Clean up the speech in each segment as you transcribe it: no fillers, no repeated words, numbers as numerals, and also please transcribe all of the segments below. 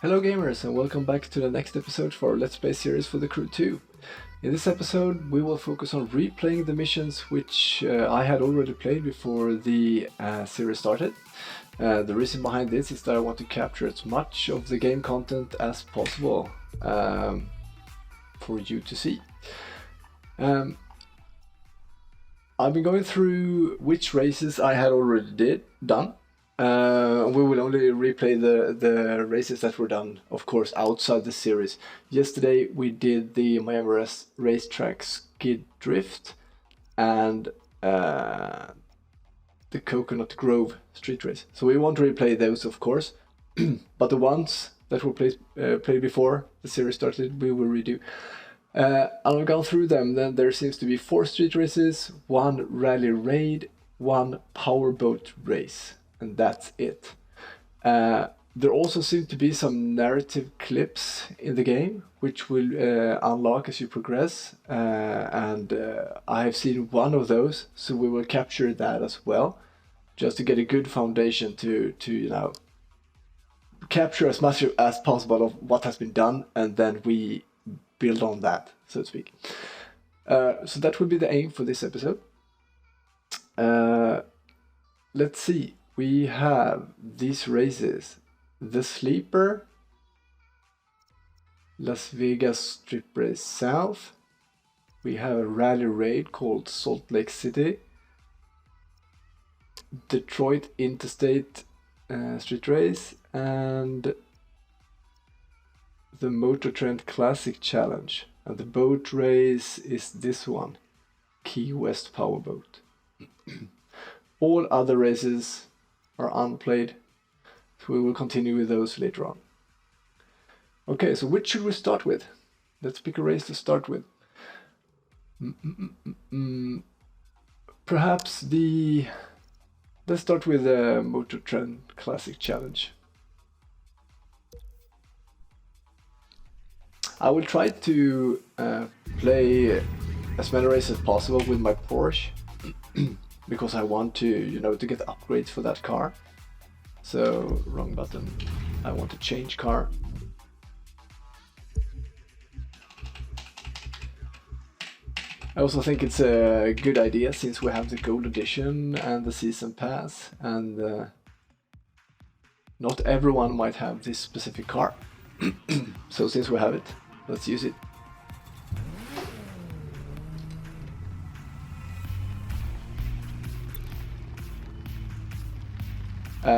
Hello gamers and welcome back to the next episode for our Let's Play series for The Crew 2. In this episode we will focus on replaying the missions which I had already played before the series started. The reason behind this is that I want to capture as much of the game content as possible for you to see. I've been going through which races I had already done. We will only replay the races that were done, of course, outside the series. Yesterday we did the Miami Racetrack Skid Drift and the Coconut Grove Street Race. So we won't replay those, of course, but the ones that were played before the series started, we will redo. I've gone through them. Then there seems to be 4 street races, 1 rally raid, 1 powerboat race. And that's it. There also seem to be some narrative clips in the game, which will unlock as you progress. I have seen one of those, so we will capture that as well, just to get a good foundation to capture as much as possible of what has been done, and then we build on that, so to speak. So that will be the aim for this episode. Let's see. We have these races: the Sleeper, Las Vegas Strip Race South. We have a rally raid called Salt Lake City, Detroit Interstate Street Race, and the Motor Trend Classic Challenge. And the boat race is this one, Key West Powerboat. All other races are unplayed, so we will continue with those later on. Okay, so which should we start with? Let's pick a race to start with. Perhaps let's start with the Motor Trend Classic Challenge. I will try to play as many races as possible with my Porsche because I want to, to get upgrades for that car. So, wrong button. I want to change car. I also think it's a good idea since we have the Gold Edition and the Season Pass, and not everyone might have this specific car. So since we have it, let's use it.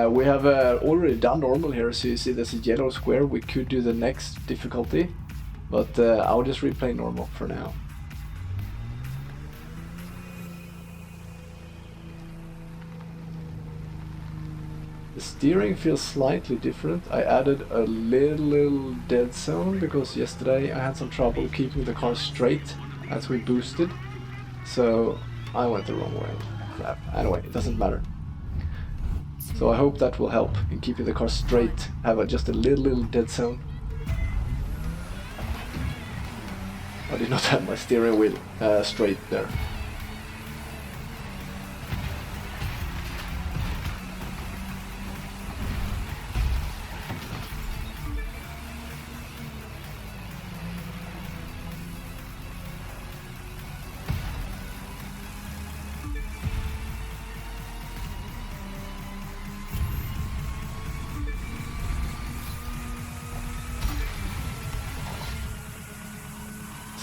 We have already done normal here, so you see there's a yellow square. We could do the next difficulty, but I'll just replay normal for now. The steering feels slightly different. I added a little dead zone because yesterday I had some trouble keeping the car straight as we boosted. So I went the wrong way. Crap. Anyway, it doesn't matter. So I hope that will help in keeping the car straight. Have just a little dead zone. I did not have my steering wheel straight there.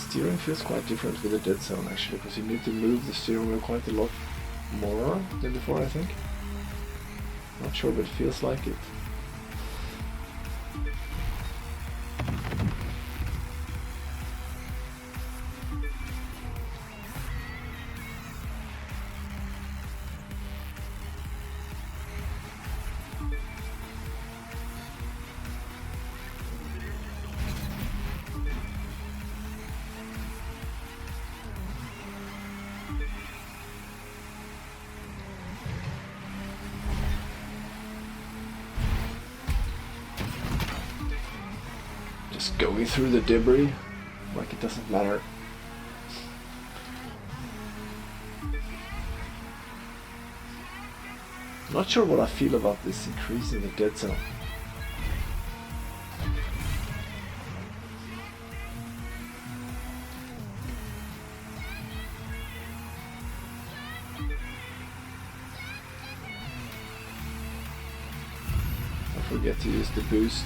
Steering feels quite different with the dead zone actually, because you need to move the steering wheel quite a lot more than before, I think. Not sure, but it feels like it. Just going through the debris like it doesn't matter. Not sure what I feel about this increase in the dead zone. forget to use the boost.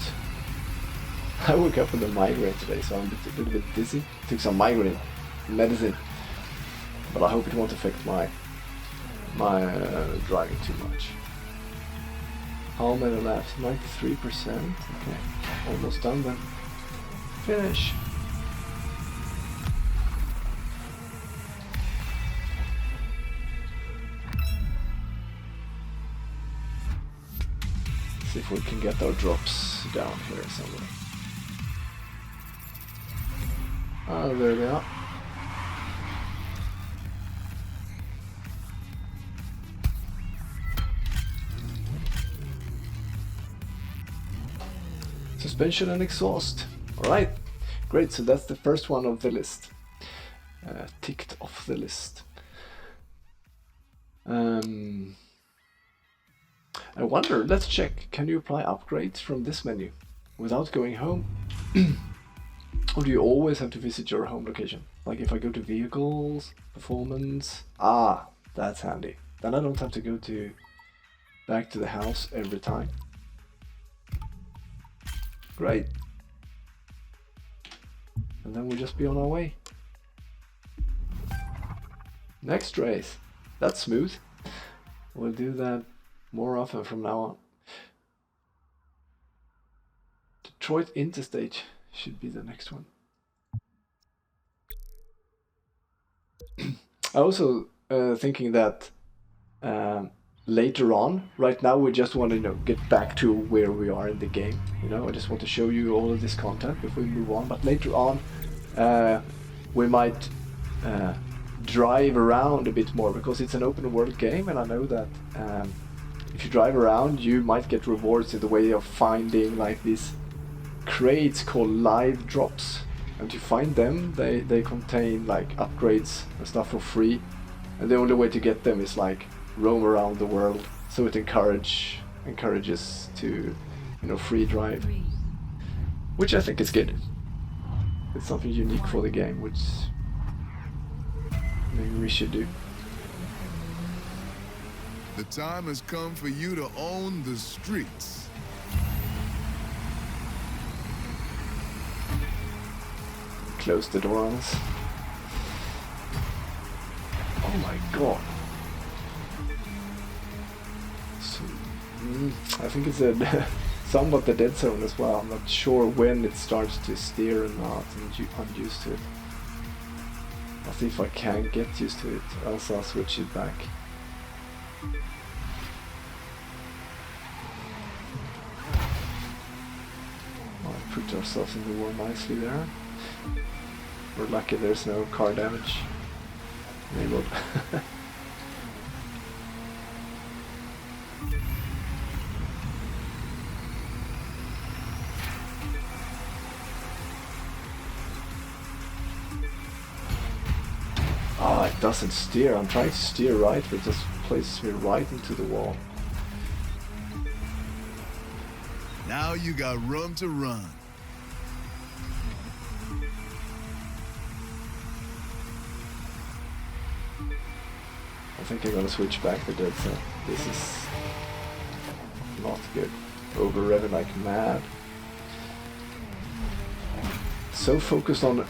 I woke up with a migraine today, so I'm a little bit dizzy. Took some migraine medicine, but I hope it won't affect my driving too much. How many laps? 93%. Okay, almost done then. Finish. See if we can get our drops down here somewhere. Oh, there they are. Suspension and exhaust. Alright, great, so that's the first one of the list. Ticked off the list. I wonder, let's check, can you apply upgrades from this menu without going home? Or do you always have to visit your home location? Like if I go to vehicles, performance, that's handy. Then I don't have to go back to the house every time. Great. And then we'll just be on our way. Next race. That's smooth. We'll do that more often from now on. Detroit Interstate should be the next one. I also thinking that later on, right now we just want to get back to where we are in the game. I just want to show you all of this content before we move on. But later on, we might drive around a bit more because it's an open world game, and I know that if you drive around, you might get rewards in the way of finding like these crates called live drops, and to find them, they contain like upgrades and stuff for free, and the only way to get them is like roam around the world, so it encourages to free drive, which I think is good. It's something unique for the game, which maybe we should do. The time has come for you to own the streets. Close the door on us. Oh my god. So, I think it's somewhat the dead zone as well. I'm not sure when it starts to steer or not, and I'm used to it. I'll see if I can get used to it, else I'll switch it back. Put ourselves in the wall nicely there. We're lucky there's no car damage enabled. It doesn't steer. I'm trying to steer right, but it just places me right into the wall. Now you got room to run. I think I'm gonna switch back the dead zone. This is not good. Over revving like mad. So focused on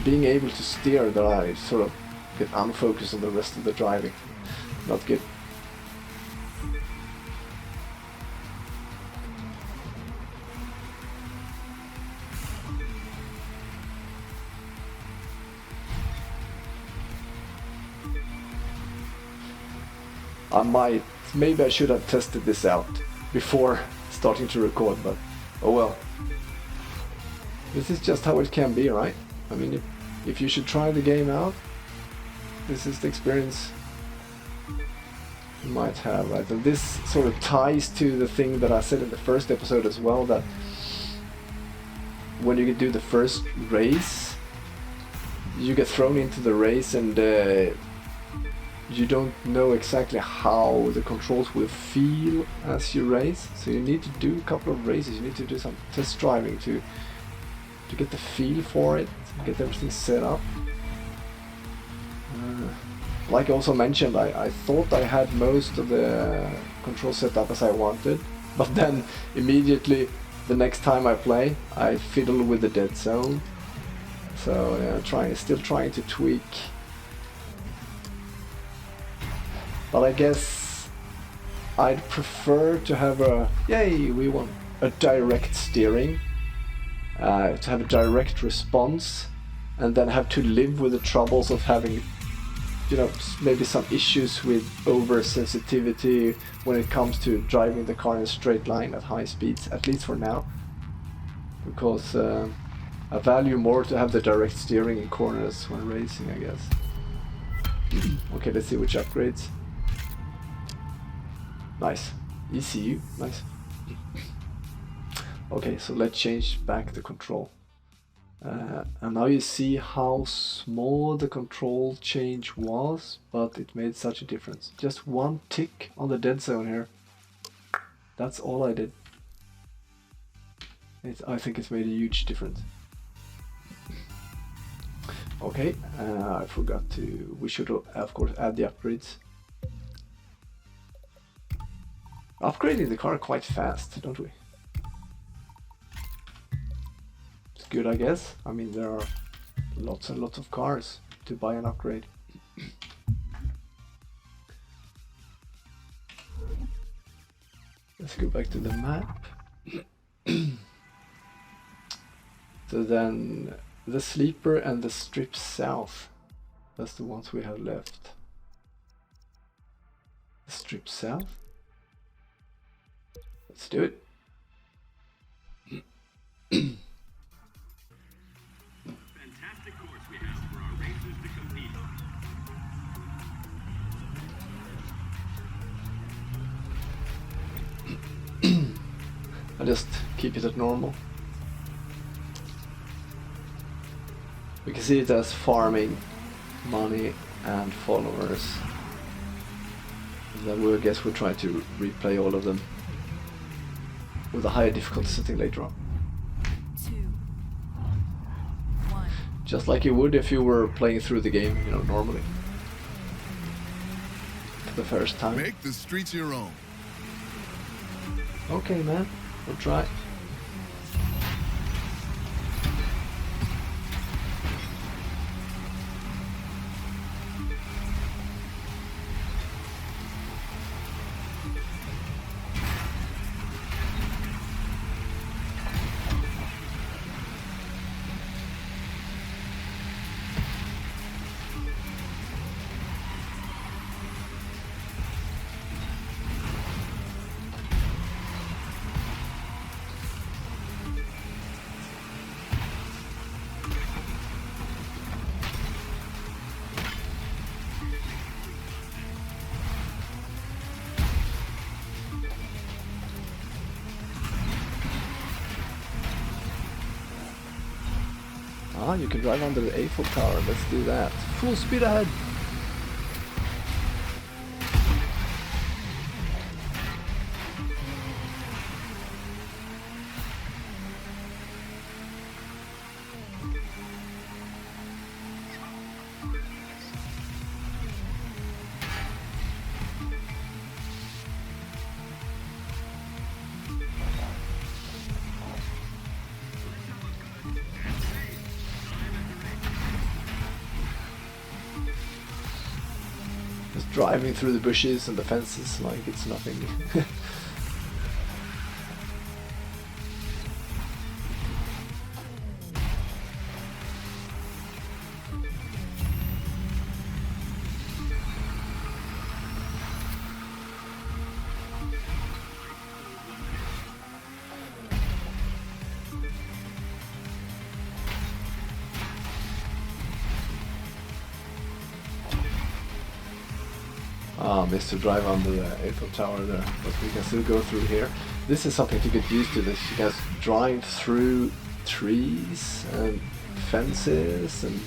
being able to steer that I sort of get unfocused on the rest of the driving. Not good. Maybe I should have tested this out before starting to record, but oh well. This is just how it can be, right? I mean, if you should try the game out, this is the experience you might have, right? And this sort of ties to the thing that I said in the first episode as well, that when you do the first race, you get thrown into the race and you don't know exactly how the controls will feel as you race, so you need to do a couple of races, you need to do some test driving to get the feel for it, get everything set up. Like I also mentioned, I thought I had most of the controls set up as I wanted, But then immediately the next time I play, I fiddle with the dead zone. So yeah, still trying to tweak. But I guess I'd prefer to have a direct steering, to have a direct response, and then have to live with the troubles of having, you know, maybe some issues with oversensitivity when it comes to driving the car in a straight line at high speeds, at least for now. Because I value more to have the direct steering in corners when racing, I guess. Okay, let's see which upgrades. Nice. ECU, nice. Okay, so let's change back the control. And now you see how small the control change was, but it made such a difference. Just one tick on the dead zone here. That's all I did. I think it's made a huge difference. Okay, I forgot to... We should of course add the upgrades. Upgrading the car quite fast, don't we? It's good, I guess. I mean, there are lots and lots of cars to buy an upgrade. Let's go back to the map. So then the sleeper and the strip south. That's the ones we have left. The strip south. Let's do it. Fantastic course we have for our racers to compete on. I just keep it at normal. We can see it as farming money and followers. And then I guess we'll try to replay all of them with a higher difficulty setting later on. 2, 1. Just like you would if you were playing through the game, you know, normally. For the first time. Make the streets your own. Okay, man, we'll try. Ah, you can drive under the Eiffel Tower. Let's do that. Full speed ahead. Driving through the bushes and the fences like it's nothing. Missed to drive under the Eiffel Tower there, but we can still go through here. This is something to get used to, that you guys drive through trees and fences and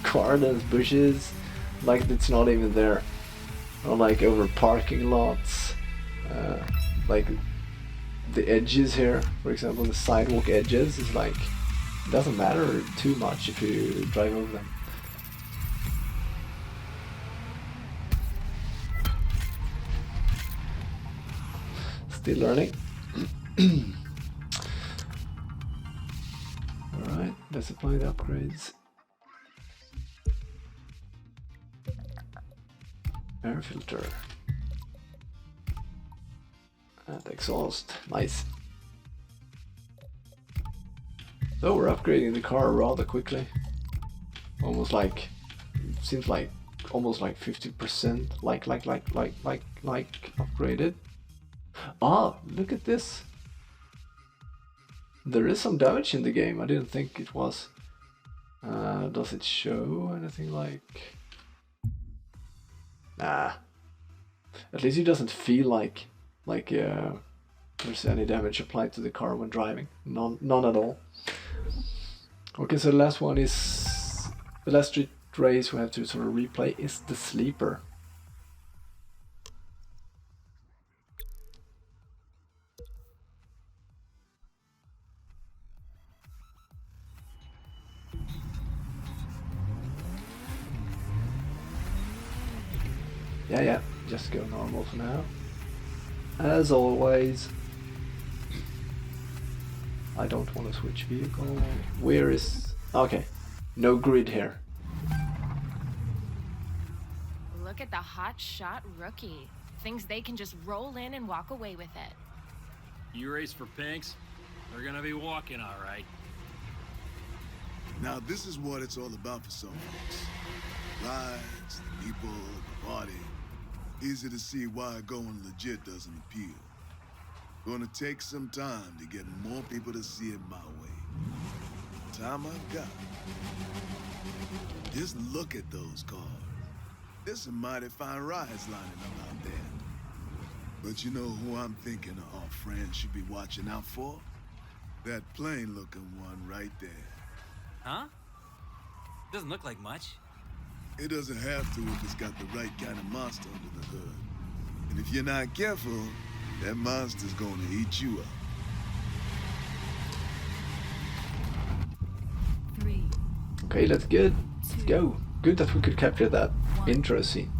gardens, bushes, like it's not even there. Or like over parking lots, like the edges here, for example, the sidewalk edges is like, it doesn't matter too much if you drive over them. Still learning. Alright, let's apply the upgrades. Air filter. And exhaust. Nice. So we're upgrading the car rather quickly. Almost like, seems like almost like 50% like upgraded. Ah, look at this. There is some damage in the game. I didn't think it was. Does it show anything like? Nah. At least it doesn't feel like there's any damage applied to the car when driving. None at all. Okay, so the last one is the last street race we have to sort of replay is the sleeper. Yeah, just go normal for now. As always. I don't want to switch vehicle. Where is... Okay, no grid here. Look at the hot shot rookie. Thinks they can just roll in and walk away with it. You race for pinks? They're gonna be walking all right. Now this is what it's all about for some folks. Rides, the people, the party. Easy to see why going legit doesn't appeal. Gonna take some time to get more people to see it my way. Time I've got. Just look at those cars. There's some mighty fine rides lining up out there. But you know who I'm thinking our friends should be watching out for? That plain-looking one right there. Huh? Doesn't look like much. It doesn't have to if it's got the right kind of monster under the hood. And if you're not careful, that monster's gonna eat you up. 3. Okay, let's go. Good that we could capture that intro scene.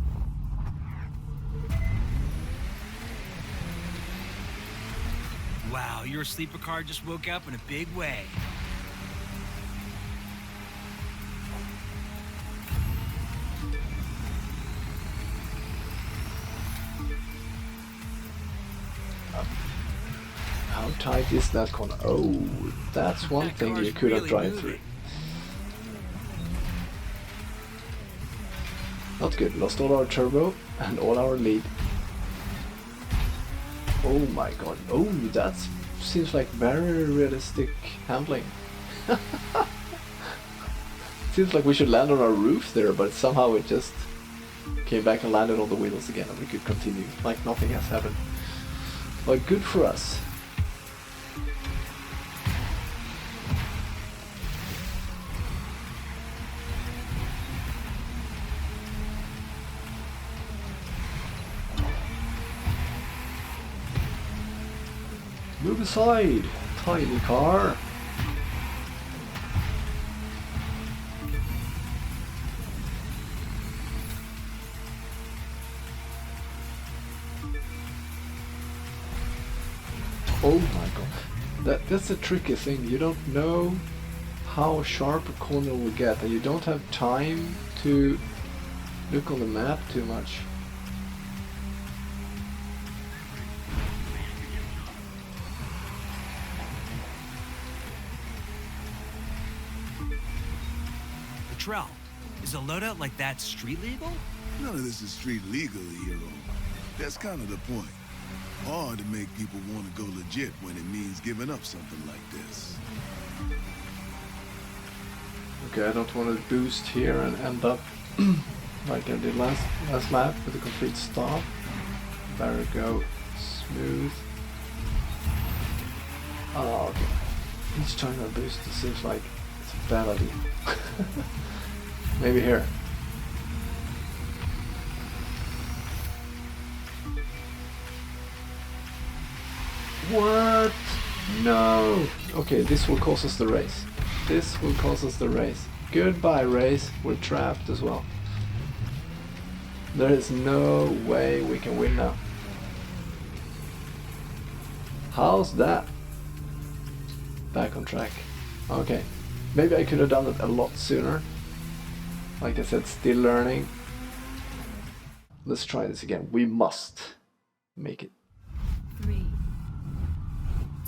Wow, your sleeper car just woke up in a big way. How tight is that corner? Oh, that's one That thing car's you could have really driven moving. through. Not good. Lost all our turbo and all our lead. Oh my god. Oh, that seems like very realistic handling. Seems like we should land on our roof there, but somehow it just came back and landed on the wheels again and we could continue like nothing has happened. But good for us. Move aside, tiny car. Oh my god, that's a tricky thing. You don't know how sharp a corner will get, and you don't have time to look on the map too much. Trell, is a loadout like that street legal? None of this is street legal, hero. That's kind of the point. Hard to make people want to go legit when it means giving up something like this. Okay, I don't want to boost here and end up like I did last lap with a complete stop. Better go smooth. Oh, okay. Each time I boost, it seems like it's a bad idea. Maybe here. What? No! Okay, this will cost us the race. This will cost us the race. Goodbye, race. We're trapped as well. There is no way we can win now. How's that? Back on track. Okay. Maybe I could have done it a lot sooner. Like I said, still learning. Let's try this again. We must make it. 3,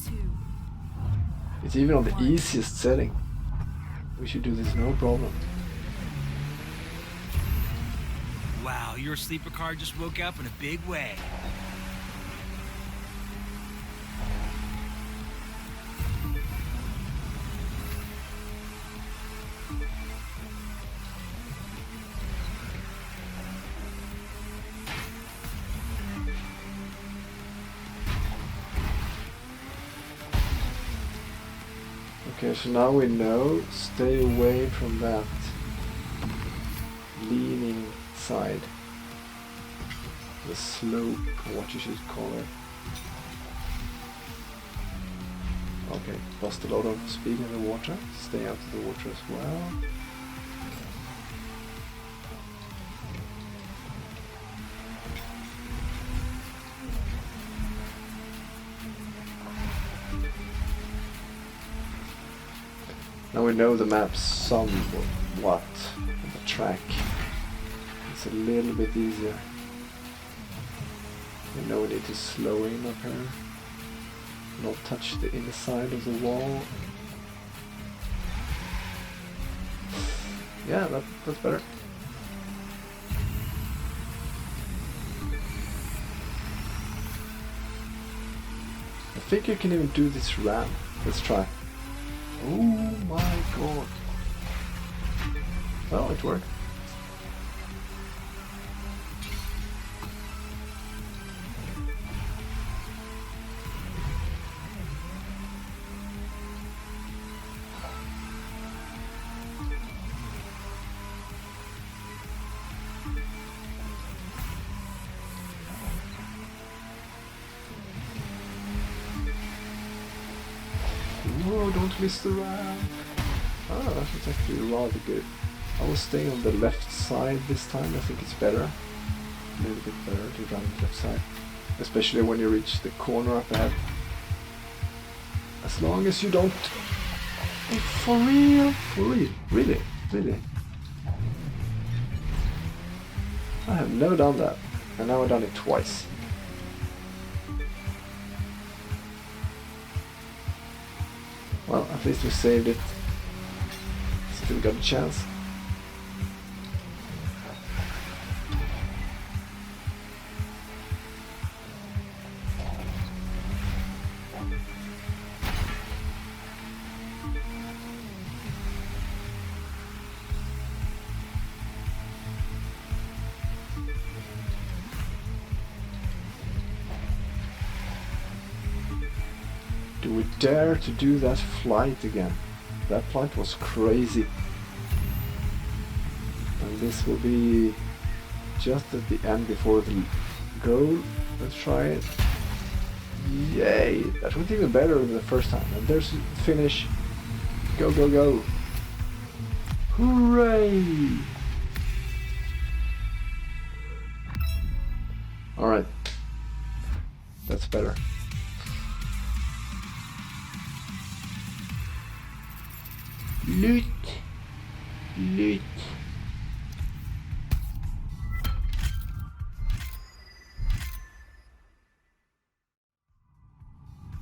2. It's even on the easiest setting. We should do this no problem. Wow, your sleeper car just woke up in a big way. Okay, so now we know, stay away from that leaning side, the slope, or what you should call it. Okay, lost a lot of speed in the water, stay out of the water as well. Now we know the map somewhat on the track. It's a little bit easier. We know we need to slow in up here. Not touch the inside of the wall. Yeah, that's better. I think you can even do this ramp. Let's try. Oh my god. Well, it worked. Whoa, don't miss the ramp. Oh, that was actually rather good. I will stay on the left side this time. I think it's better. A little bit better to run the left side. Especially when you reach the corner up ahead. As long as you don't... Oh, for real? For real? Really? Really? I have never done that. And now I've done it twice. Well, at least we saved it. Still got a chance. Do we dare to do that flight again? That flight was crazy. And this will be just at the end before the goal. Let's try it. Yay! That went even better than the first time. And there's the finish. Go, go, go. Hooray! Alright. That's better. Loot. Loot.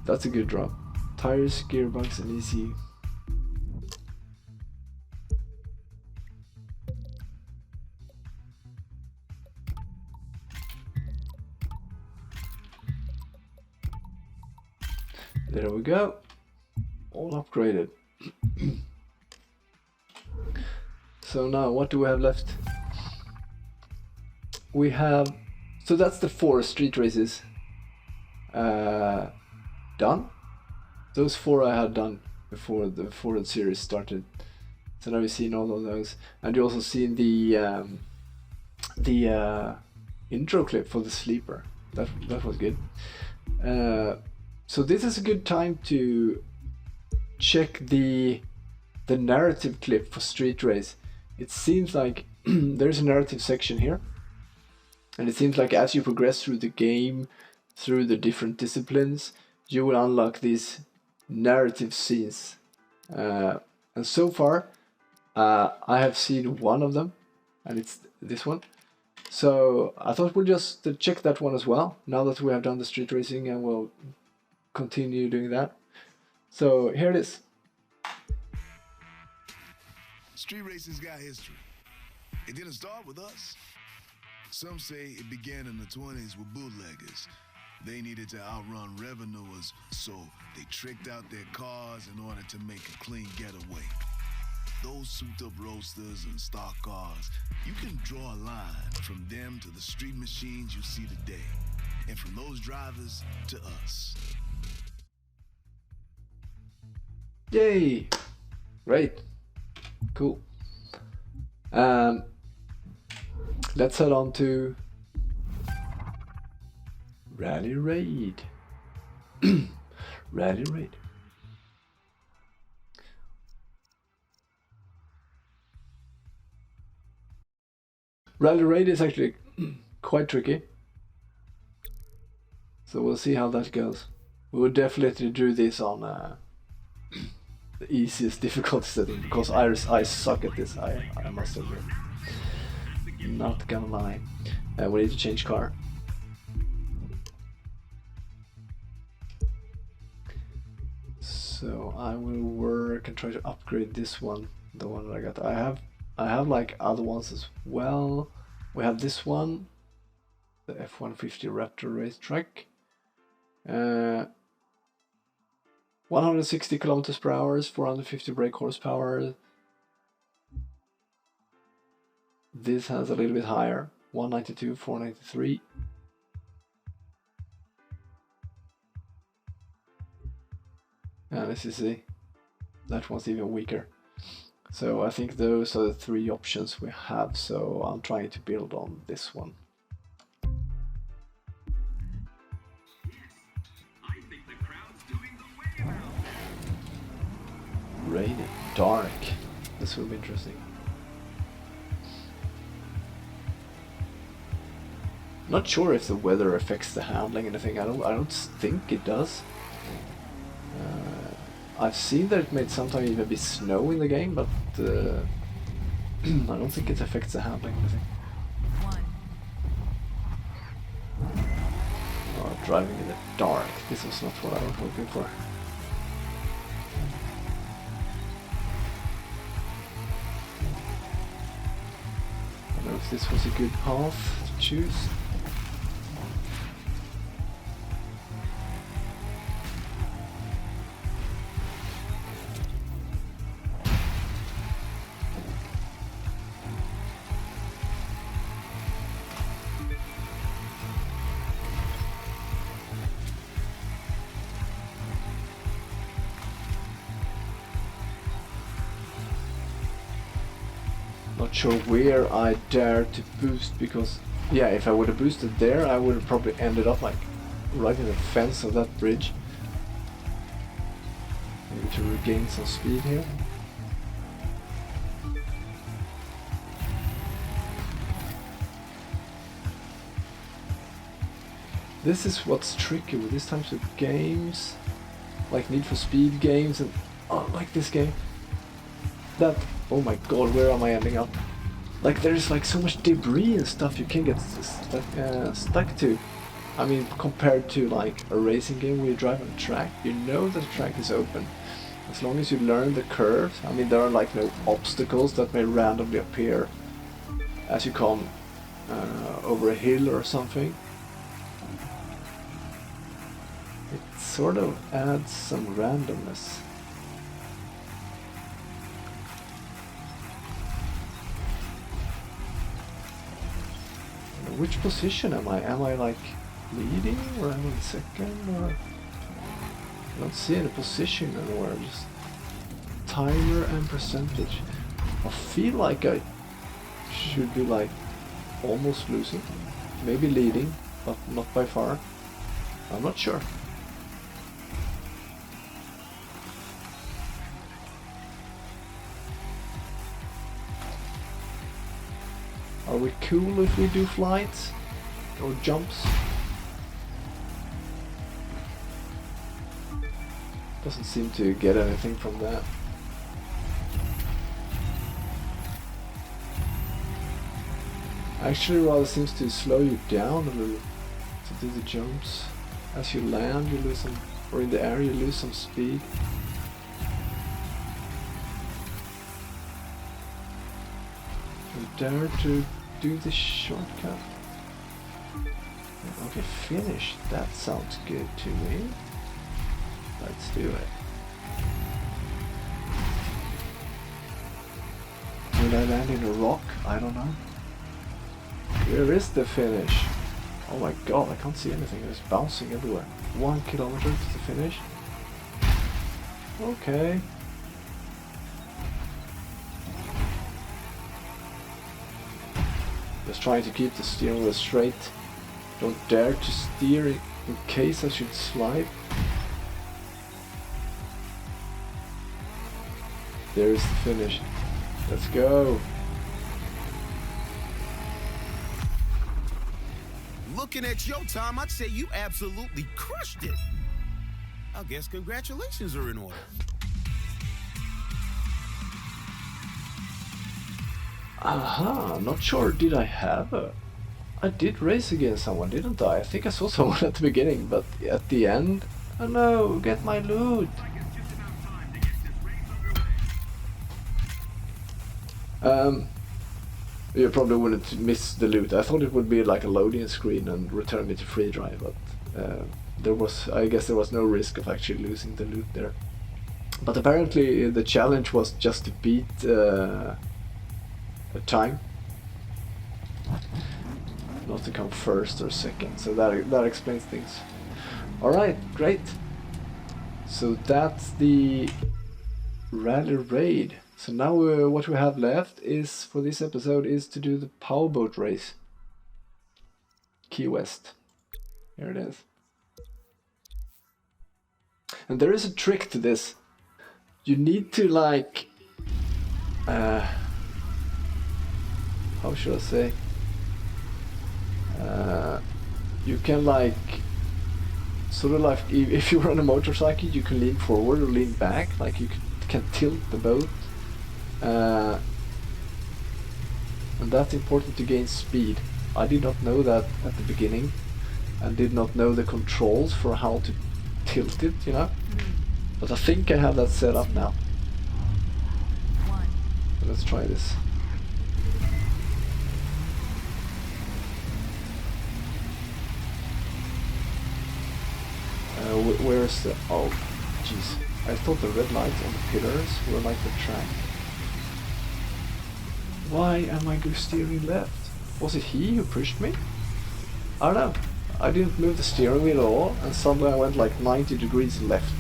That's a good drop. Tires, gearbox, and ECU. There we go. All upgraded. So now, what do we have left? We have... So that's the 4 street races done. Those 4 I had done before the Offroad series started. So now you've seen all of those. And you also seen the intro clip for the sleeper. That was good. So this is a good time to check the narrative clip for Street Race. It seems like there's a narrative section here, and it seems like as you progress through the game, through the different disciplines, you will unlock these narrative scenes. And so far, I have seen one of them, and it's this one. So I thought we'll just check that one as well, now that we have done the street racing, and we'll continue doing that. So here it is. Street racing's got history. It didn't start with us. Some say it began in the 20s with bootleggers. They needed to outrun revenuers, so they tricked out their cars in order to make a clean getaway. Those souped-up roadsters and stock cars, you can draw a line from them to the street machines you see today, and from those drivers to us. Yay! Great. Cool. Let's head on to Rally Raid. Rally Raid. Rally Raid is actually quite tricky. So we'll see how that goes. We will definitely do this on the easiest difficulty setting, because I suck at this, I must admit. Not gonna lie. We need to change car. So I will work and try to upgrade this one, the one that I got. I have like other ones as well. We have this one, the F-150 Raptor racetrack. 160 kilometers per hour, 450 brake horsepower. This has a little bit higher, 192, 493. And as you see, that one's even weaker. So I think those are the three options we have, so I'm trying to build on this one. I think the crowd's doing the wave out. Rainy, dark. This will be interesting. Not sure if the weather affects the handling or anything. I don't think it does. I've seen that it may sometimes even be snow in the game, but I don't think it affects the handling or anything. 1. Oh, driving in the dark. This was not what I was hoping for. I don't know if this was a good path to choose. Not sure where I dare to boost, because yeah, if I would have boosted there, I would have probably ended up like right in the fence of that bridge. Maybe to regain some speed here. This is what's tricky with these types of games, like Need for Speed games, and like this game. That, oh my god, where am I ending up? Like there's like so much debris and stuff you can get stuck to. I mean, compared to like a racing game where you drive on a track, you know that the track is open. As long as you learn the curves, I mean there are like no obstacles that may randomly appear as you come over a hill or something. It sort of adds some randomness. Which position am I? Am I like leading, or am I in second, or I don't see any position anywhere, just timer and percentage. I feel like I should be like almost losing, maybe leading, but not by far. I'm not sure. Are we cool if we do flights or jumps? Doesn't seem to get anything from that. Actually, rather seems to slow you down a little to do the jumps. As you land, you lose some, or in the air, you lose some speed. You dare to do the shortcut. Okay, finish. That sounds good to me. Let's do it. Will I land in a rock? I don't know. Where is the finish? Oh my god, I can't see anything. It's bouncing everywhere. 1 kilometer to the finish. Okay. Just trying to keep the steering wheel straight. Don't dare to steer in case I should slide. There is the finish. Let's go. Looking at your time, I'd say you absolutely crushed it. I guess congratulations are in order. Aha, not sure did I have a... I did race against someone, didn't I? I think I saw someone at the beginning, but at the end... Oh no, get my loot! You probably wouldn't miss the loot. I thought it would be like a loading screen and return me to free drive, but there was, I guess there was no risk of actually losing the loot there. But apparently the challenge was just to beat a time, not to come first or second. So that explains things. All right, great. So that's the rally raid. So now what we have left is, for this episode, is to do the powerboat race. Key West. Here it is. And there is a trick to this. You need to like... how should I say? You can like... Sort of like, if you're on a motorcycle, you can lean forward or lean back. Like you can tilt the boat. And that's important to gain speed. I did not know that at the beginning, and did not know the controls for how to tilt it, you know. But I think I have that set up now. So let's try this. Where's the... Oh, jeez. I thought the red lights on the pillars were like the track. Why am I steering left? Was it he who pushed me? I don't know. I didn't move the steering wheel at all, and suddenly I went like 90 degrees left.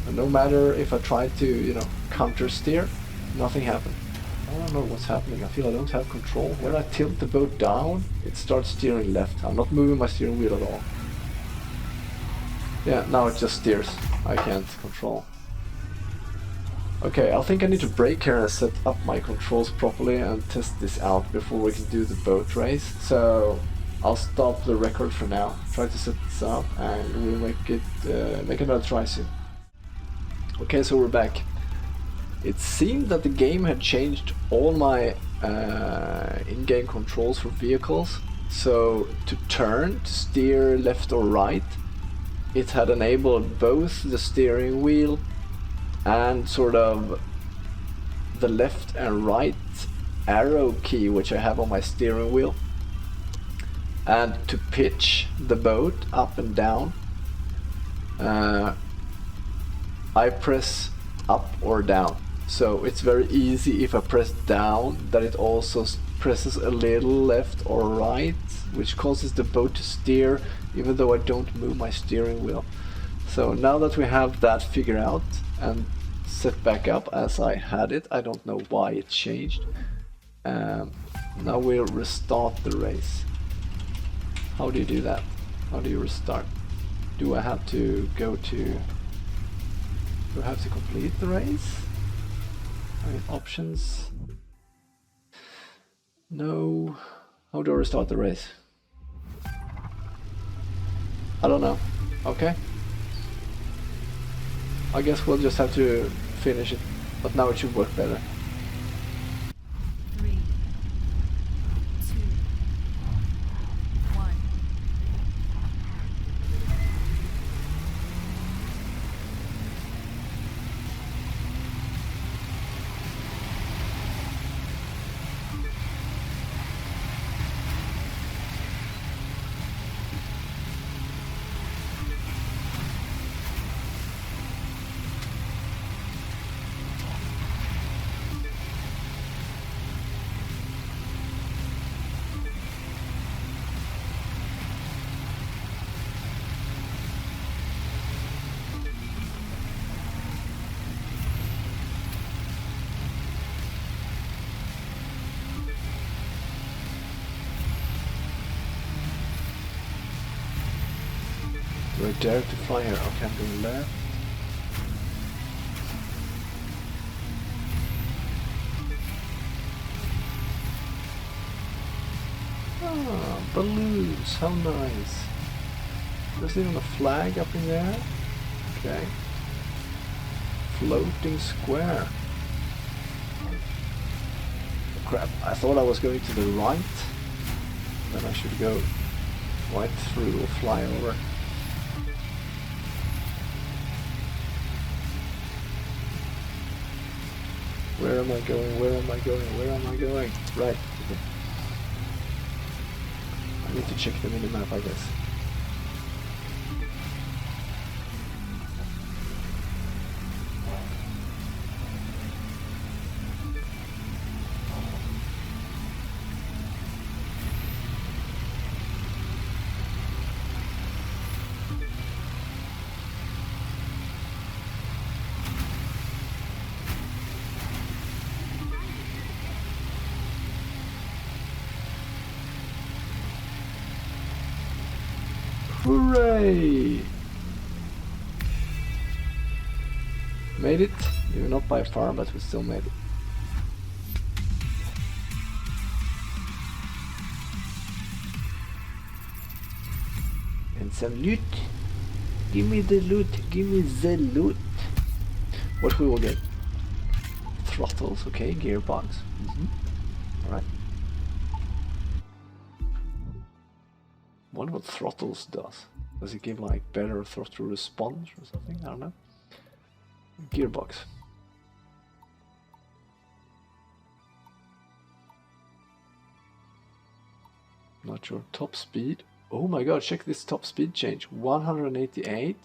And no matter if I tried to, you know, counter steer, nothing happened. I don't know what's happening. I feel I don't have control. When I tilt the boat down, it starts steering left. I'm not moving my steering wheel at all. Yeah, now it just steers. I can't control. Okay, I think I need to brake here and set up my controls properly and test this out before we can do the boat race. So I'll stop the record for now, try to set this up, and we'll make another try soon. Okay, so we're back. It seemed that the game had changed all my in-game controls for vehicles. So to turn, to steer left or right, it had enabled both the steering wheel and sort of the left and right arrow key, which I have on my steering wheel. And to pitch the boat up and down, I press up or down. So it's very easy if I press down that it also presses a little left or right, which causes the boat to steer even though I don't move my steering wheel. So now that we have that figured out and set back up as I had it, I don't know why it changed. Now we'll restart the race. How do you do that? How do you restart? Do I have to go to... Do I have to complete the race? I mean, options. No. How do I restart the race? I don't know. Okay. I guess we'll just have to finish it, but now it should work better. 3, 2, 1. Do I dare to fly here? Okay, I'm going left. Ah, balloons, how nice. There's even a flag up in there. Okay. Floating square. Crap, I thought I was going to the right. Then I should go right through or fly over. Where am I going? Where am I going? Where am I going? Right. Okay. I need to check the minimap, I guess. Hooray! Made it, maybe not by far, but we still made it. And some loot. Give me the loot, give me the loot. What we will get? Throttles, okay, gearbox. Alright. Wonder what throttles does. Does it give like better throttle response or something? I don't know. Gearbox. Not sure. Top speed. Oh my god, check this top speed change. 188,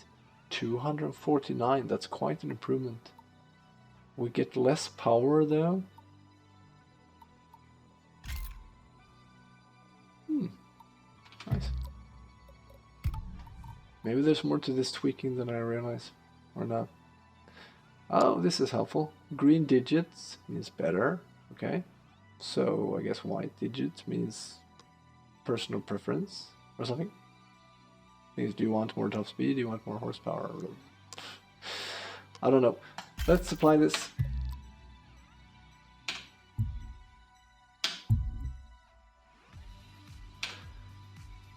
249. That's quite an improvement. We get less power though. Nice. Maybe there's more to this tweaking than I realize, or not. Oh, this is helpful. Green digits means better, okay. So I guess white digits means personal preference or something. Means do you want more top speed, do you want more horsepower? I don't know. Let's apply this.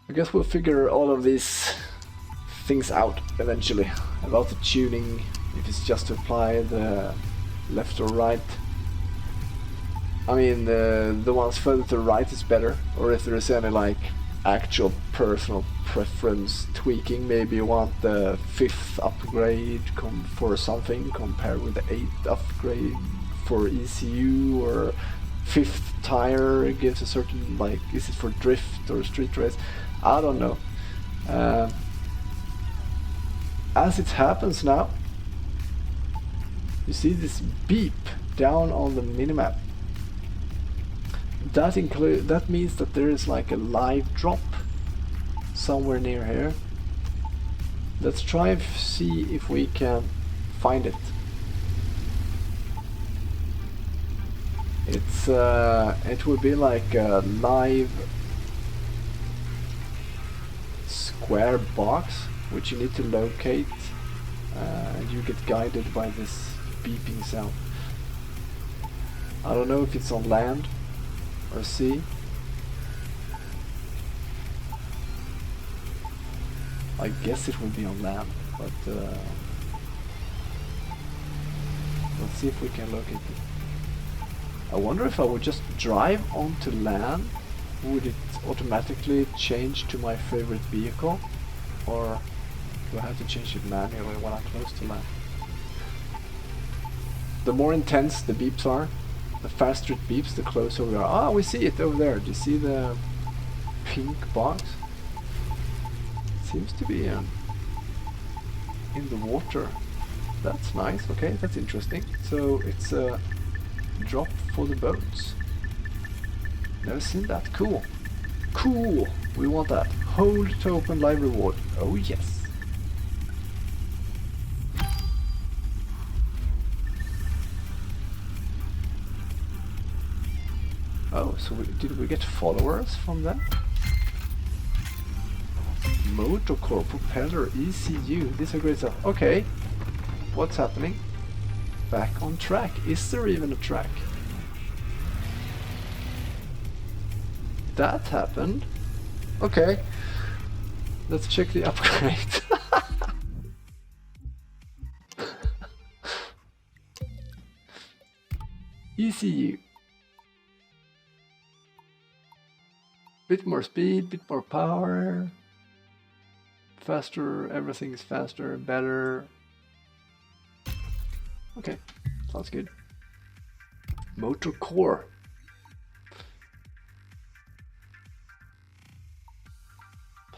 I guess we'll figure all of these things out eventually about the tuning, if it's just to apply the left or right. I mean the ones further to the right is better, or if there is any like actual personal preference tweaking. Maybe you want the 5th upgrade for something compared with the 8th upgrade for ECU, or 5th tire gives a certain, like, is it for drift or street race? I don't know. As it happens now, you see this beep down on the minimap. That means that there is like a live drop somewhere near here. Let's try and see if we can find it. It's it would be like a live square box which you need to locate, and you get guided by this beeping sound. I don't know if it's on land or sea. I guess it will be on land, but Let's see if we can locate it. I wonder if I would just drive onto land, would it automatically change to my favorite vehicle? Or do I have to change it manually when I'm close to land? The more intense the beeps are, the faster it beeps, the closer we are. Ah, we see it over there. Do you see the pink box? It seems to be in the water. That's nice. Okay, that's interesting. So it's a drop for the boats. Never seen that. Cool. Cool. We want that. Hold to open live reward. Oh yes. Oh, so did we get followers from that? MOTORCORE, propeller, ECU. These are great stuff. Okay. What's happening? Back on track. Is there even a track? That happened. Okay. Let's check the upgrade. ECU. Bit more speed, bit more power. Faster, everything is faster, better. Okay, sounds good. MOTORCORE.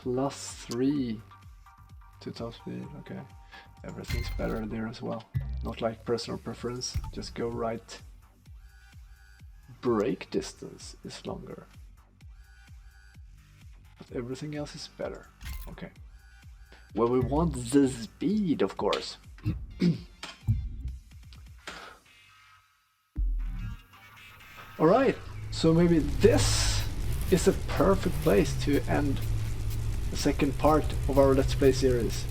+3 to top speed, okay. Everything's better there as well. Not like personal preference, just go right. Brake distance is longer. But everything else is better. Okay. Well, we want the speed, of course. Alright, so maybe this is a perfect place to end the second part of our Let's Play series.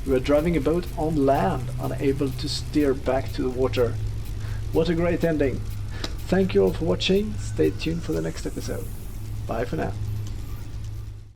We are driving a boat on land, unable to steer back to the water. What a great ending. Thank you all for watching. Stay tuned for the next episode. Bye for now.